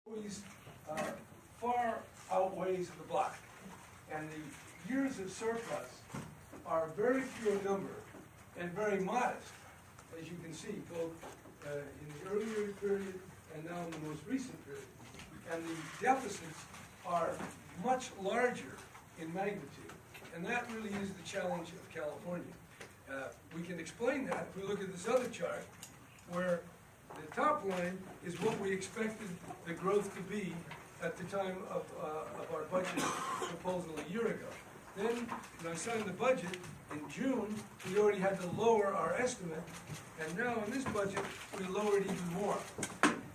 always far outweighs the black. And the years of surplus are very few in number and very modest, as you can see, both in the earlier period and now in the most recent period. And the deficits are much larger in magnitude. And that really is the challenge of California. We can explain that if we look at this other chart, where the top line is what we expected the growth to be at the time of our budget proposal a year ago. Then, when I signed the budget in June, we already had to lower our estimate, and now in this budget, we lowered even more.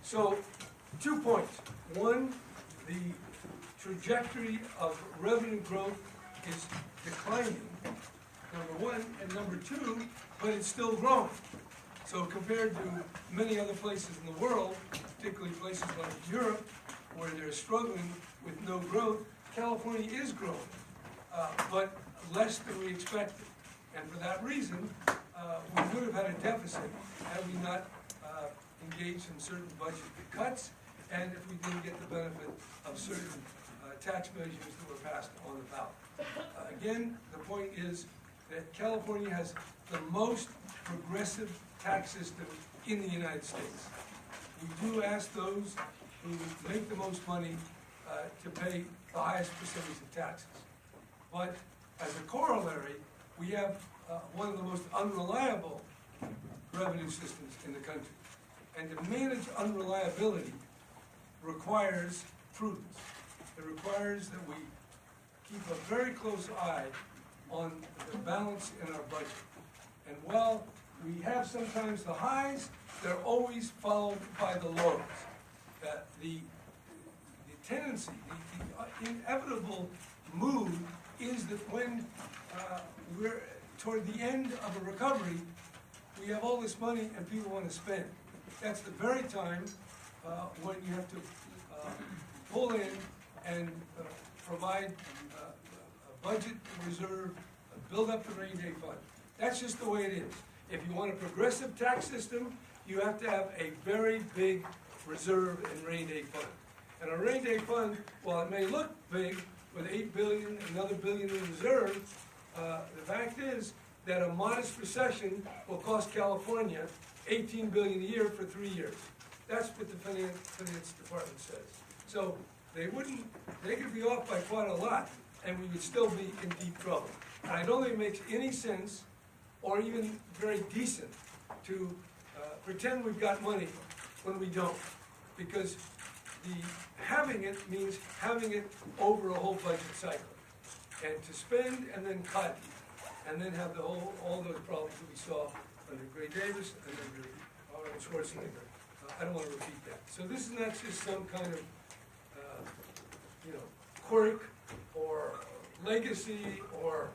So, 2 points. One, the trajectory of revenue growth is declining, number one, and number two, but it's still growing. So compared to many other places in the world, particularly places like Europe, where they're struggling with no growth, California is growing, but less than we expected. And for that reason, we would have had a deficit had we not engaged in certain budget cuts, and if we didn't get the benefit of certain tax measures that were passed on the ballot. Again, the point is that California has the most progressive tax system in the United States. We do ask those who make the most money to pay the highest percentage of taxes. But as a corollary, we have one of the most unreliable revenue systems in the country. And to manage unreliability requires prudence. It requires that we keep a very close eye on the balance in our budget. And while we have sometimes the highs, they're always followed by the lows. The tendency, the inevitable mood is that when we're toward the end of a recovery, we have all this money and people want to spend. That's the very time when you have to pull in and provide a budget reserve, build up the rainy day fund. That's just the way it is. If you want a progressive tax system, you have to have a very big reserve and rainy day fund. And a rainy day fund, while it may look big, with $8 billion, another billion in reserve, the fact is that a modest recession will cost California $18 billion a year for 3 years. That's what the finance department says. So they could be off by quite a lot, and we would still be in deep trouble. And I don't think it makes any sense, or even very decent, to pretend we've got money when we don't. Because having it means having it over a whole budget cycle. And to spend and then cut, and then have all those problems that we saw under Gray Davis and under Arnold Schwarzenegger. I don't want to repeat that. So this is not just some kind of quirk or legacy or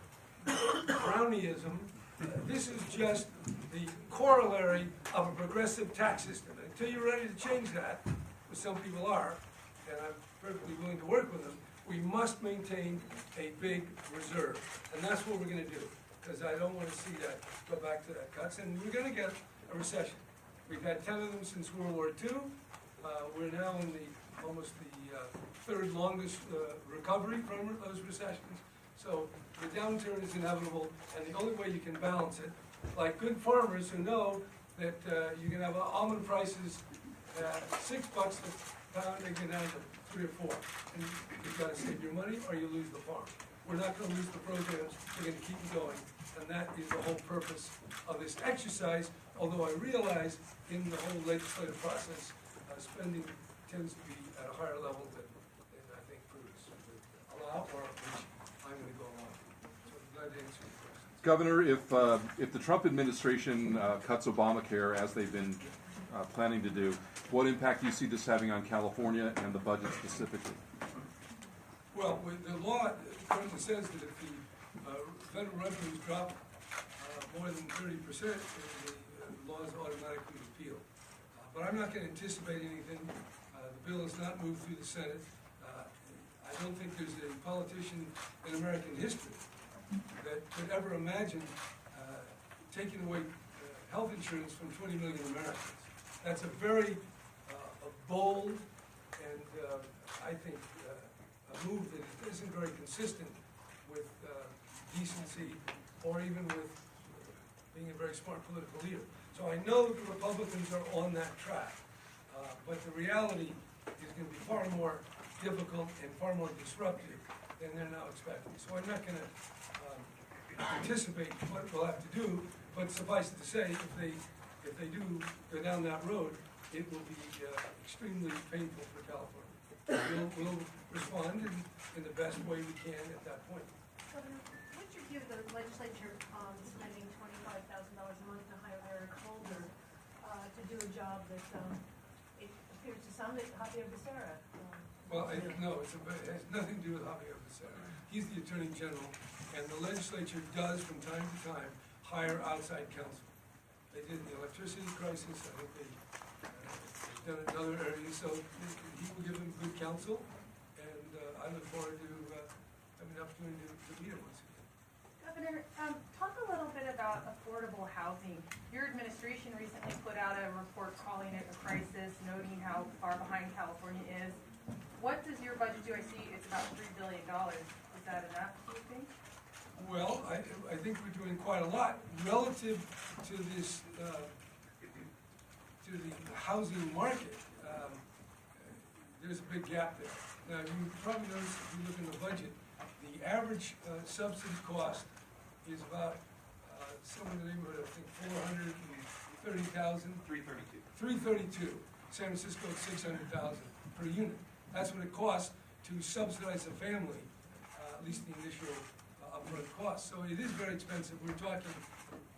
brownieism. This is just the corollary of a progressive tax system. And until you're ready to change that, which some people are, and I'm perfectly willing to work with them, we must maintain a big reserve. And that's what we're going to do, because I don't want to see that go back to that cuts. And we're going to get a recession. We've had 10 of them since World War II. We're now in almost the third longest recovery from those recessions. So the downturn is inevitable, and the only way you can balance it, like good farmers who know that you can have almond prices at $6 a pound, they get down to 3 or 4. And you've got to save your money or you lose the farm. We're not going to lose the programs, we're going to keep them going. And that is the whole purpose of this exercise, although I realize in the whole legislative process, spending tends to be at a higher level than I think prudence would allow, or which I'm going to go along. So I'm glad to answer your questions. Governor, if the Trump administration cuts Obamacare as they've been planning to do, what impact do you see this having on California and the budget specifically? Well, with the law currently says that if the federal revenues drop more than 30%, the law is automatically repealed. But I'm not going to anticipate anything. The bill has not moved through the Senate. I don't think there's a politician in American history that could ever imagine taking away health insurance from 20 million Americans. That's a very bold and I think a move that isn't very consistent with decency or even with being a very smart political leader. So I know the Republicans are on that track, but the reality is going to be far more difficult and far more disruptive than they're now expecting. So I'm not going to anticipate what we'll have to do, but suffice it to say, if they do go down that road, it will be extremely painful for California. We'll respond in the best way we can at that point. Governor, what's your view of the legislature spending $25,000 a month to hire Eric Holder to do a job that it appears to some that Javier Becerra? Well, no, it has nothing to do with Javier Becerra. He's the Attorney General, and the legislature does from time to time hire outside counsel. They did in the electricity crisis. I think they've done it in other areas. So he will give them good counsel, and I look forward to having an opportunity to meet him once again. Governor, talk a little bit about affordable housing. Your administration recently put out a report calling it a crisis, noting how far behind California is. What does your budget do? I see it's about $3 billion. Is that enough, do you think? Well, I think we're doing quite a lot relative to this, to the housing market. There's a big gap there. Now, you probably notice if you look in the budget, the average subsidy cost is about somewhere in the neighborhood, I think, 430,000. 332. 332. San Francisco at 600,000 per unit. That's what it costs to subsidize a family, at least the initial upfront cost. So it is very expensive. We're talking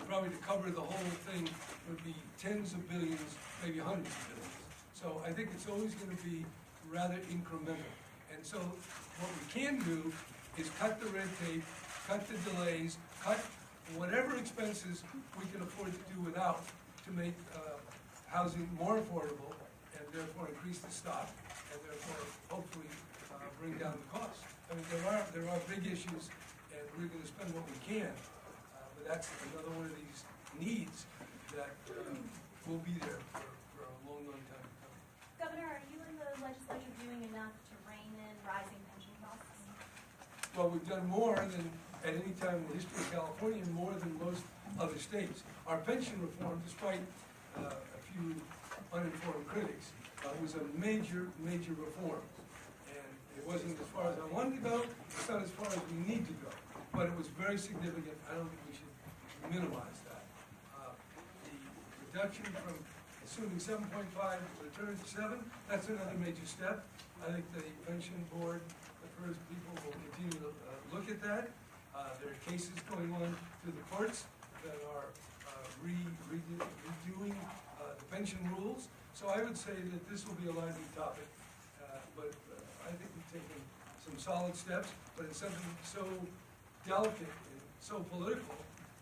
probably to cover the whole thing would be tens of billions, maybe hundreds of billions. So I think it's always going to be rather incremental. And so what we can do is cut the red tape, cut the delays, cut whatever expenses we can afford to do without to make housing more affordable and therefore increase the stock and therefore hopefully bring down the cost. I mean, there are big issues, and we're going to spend what we can, but that's another one of these needs that will be there for a long, long time to come. Governor, are you and the legislature doing enough to rein in rising pension costs? Well, we've done more than at any time in the history of California, and more than most other states. Our pension reform, despite a few uninformed critics, was a major, major reform. And it wasn't as far as I wanted to go, it's not as far as we need to go. But it was very significant. I don't think we should minimize that. The reduction from assuming 7.5 to return to 7, that's another major step. I think the pension board, the first people will continue to look at that. There are cases going on through the courts that are redoing the pension rules. So I would say that this will be a lively topic, but I think we've taken some solid steps, but it's something so delicate and so political.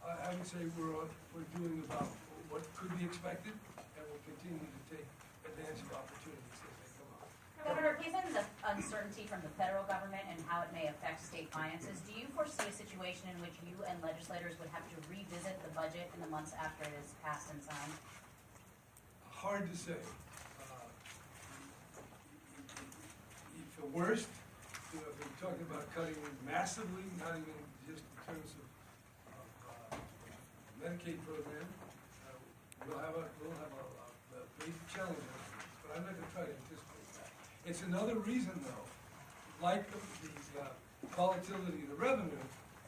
I would say we're doing about what could be expected, and we'll continue to take advantage of opportunities as they come up. Governor, given the uncertainty from the federal government and how it may affect state finances, do you foresee a situation in which you and legislators would have to revisit the budget in the months after it is passed and signed? Hard to say. The worst, if we're talking about cutting massively, not even just in terms of Medicaid program, we'll have a big challenge on this, but I'm not going to try to anticipate that. It's another reason, though, like the volatility of the revenue,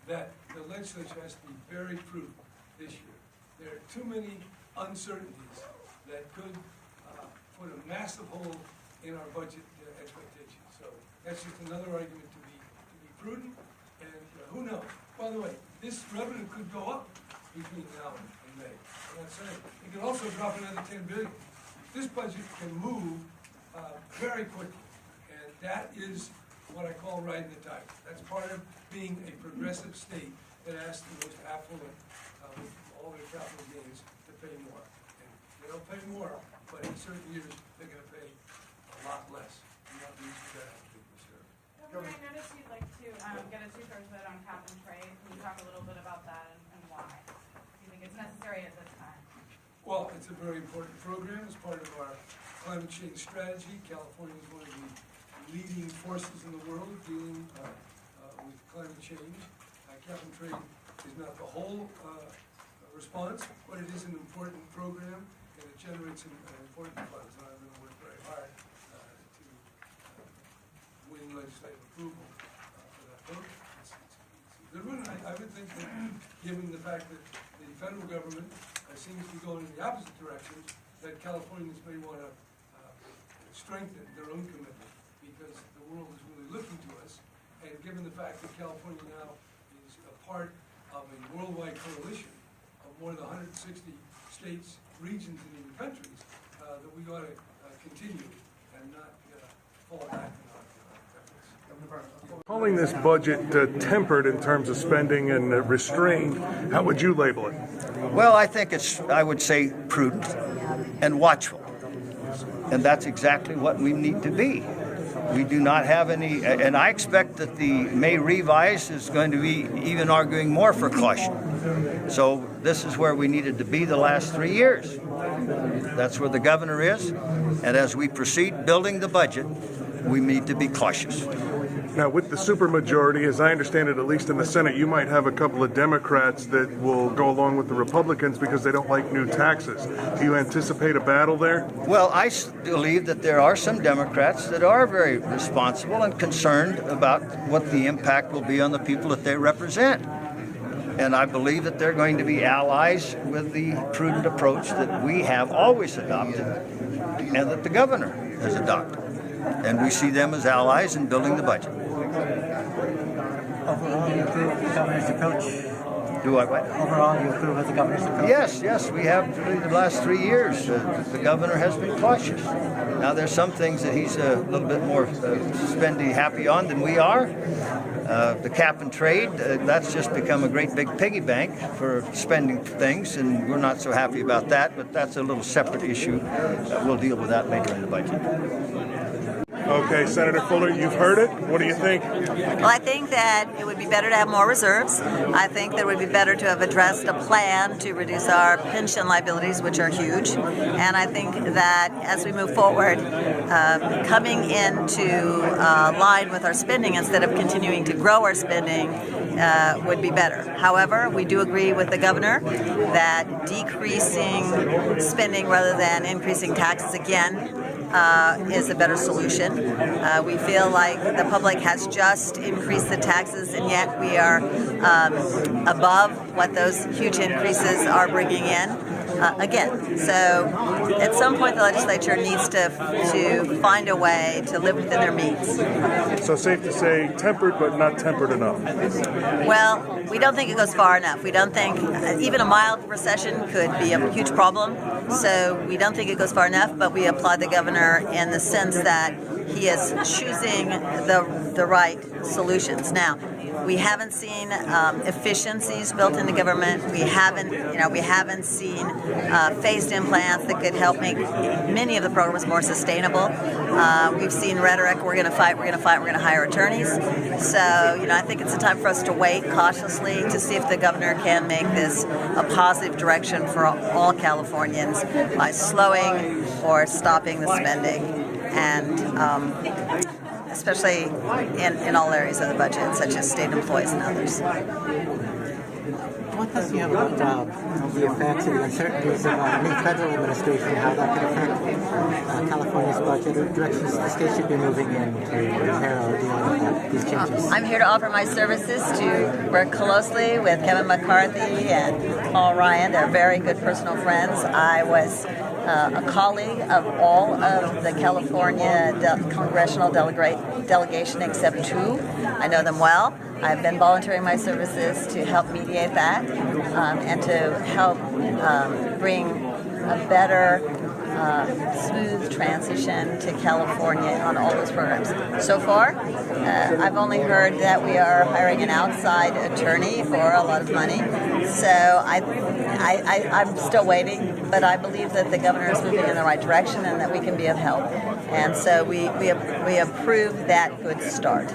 that the legislature has to be very prudent this year. There are too many uncertainties that could put a massive hole in our budget expectations. So that's just another argument to be prudent, and who knows? By the way, this revenue could go up between now and May. I'm not saying. It could also drop another $10 billion. This budget can move very quickly, and that is what I call riding the tide. That's part of being a progressive state that asks the most affluent with all their capital gains to pay more. And they don't pay more, but in certain years they're going to pay a lot less. And that leads to that attitude, sir. Governor, I noticed you'd like to get a two-thirds vote on cap and trade. Can you talk a little bit about that and why? Do you think it's necessary at this time? Well, it's a very important program. It's part of our climate change strategy. California is one of the leading forces in the world dealing with climate change. Cap and trade is not the whole response, but it is an important program, and it generates an important funds. And I'm going to work very hard to win legislative approval for that program. It's a good one. I would think that, given the fact that the federal government seems to be going in the opposite direction, that Californians may want to strengthen their own commitment, because the world is really looking to us. And given the fact that California now is a part of a worldwide coalition of more than 160 states, regions, and even countries, that we ought to continue and not fall back in our efforts. Calling this budget tempered in terms of spending and restrained, how would you label it? Well, I think it's, I would say, prudent and watchful. And that's exactly what we need to be. We do not have any, and I expect that the May revise is going to be even arguing more for caution. So this is where we needed to be the last 3 years. That's where the governor is. And as we proceed building the budget, we need to be cautious. Now, with the supermajority, as I understand it, at least in the Senate, you might have a couple of Democrats that will go along with the Republicans because they don't like new taxes. Do you anticipate a battle there? Well, I believe that there are some Democrats that are very responsible and concerned about what the impact will be on the people that they represent. And I believe that they're going to be allies with the prudent approach that we have always adopted and that the governor has adopted. And we see them as allies in building the budget. Overall, you approve of the governor's approach? Do I what? Overall, you approve of the governor's approach? Yes, we have for the last 3 years. The governor has been cautious. Now, there's some things that he's a little bit more spendy happy on than we are. The cap and trade, that's just become a great big piggy bank for spending things, and we're not so happy about that, but that's a little separate issue. We'll deal with that later in the budget. Okay, Senator Fuller, you've heard it. What do you think? Well, I think that it would be better to have more reserves. I think that it would be better to have addressed a plan to reduce our pension liabilities, which are huge. And I think that as we move forward, coming into line with our spending instead of continuing to grow our spending would be better. However, we do agree with the governor that decreasing spending rather than increasing taxes again is a better solution. We feel like the public has just increased the taxes, and yet we are above what those huge increases are bringing in again. So at some point the legislature needs to find a way to live within their means. So safe to say tempered, but not tempered enough. Well, we don't think it goes far enough. We don't think even a mild recession could be a huge problem. So we don't think it goes far enough, but we applaud the governor in the sense that he is choosing the right solutions. Now, we haven't seen efficiencies built into government. We haven't seen phased-in plans that could help make many of the programs more sustainable. We've seen rhetoric: we're going to fight, we're going to fight, we're going to hire attorneys. So, I think it's a time for us to wait cautiously to see if the governor can make this a positive direction for all Californians by slowing or stopping the spending, and especially in all areas of the budget, such as state employees and others. What does you have about the effects and the uncertainties of a new federal administration, how that could affect California's budget or directions the state should be moving in to repair or deal with these changes? I'm here to offer my services to work closely with Kevin McCarthy and Paul Ryan. They're very good personal friends. I was a colleague of all of the California congressional delegation except two. I know them well. I've been volunteering my services to help mediate that and to help bring a better, smooth transition to California on all those programs. So far, I've only heard that we are hiring an outside attorney for a lot of money. So I'm still waiting, but I believe that the governor is moving in the right direction and that we can be of help. And so we approve that good start.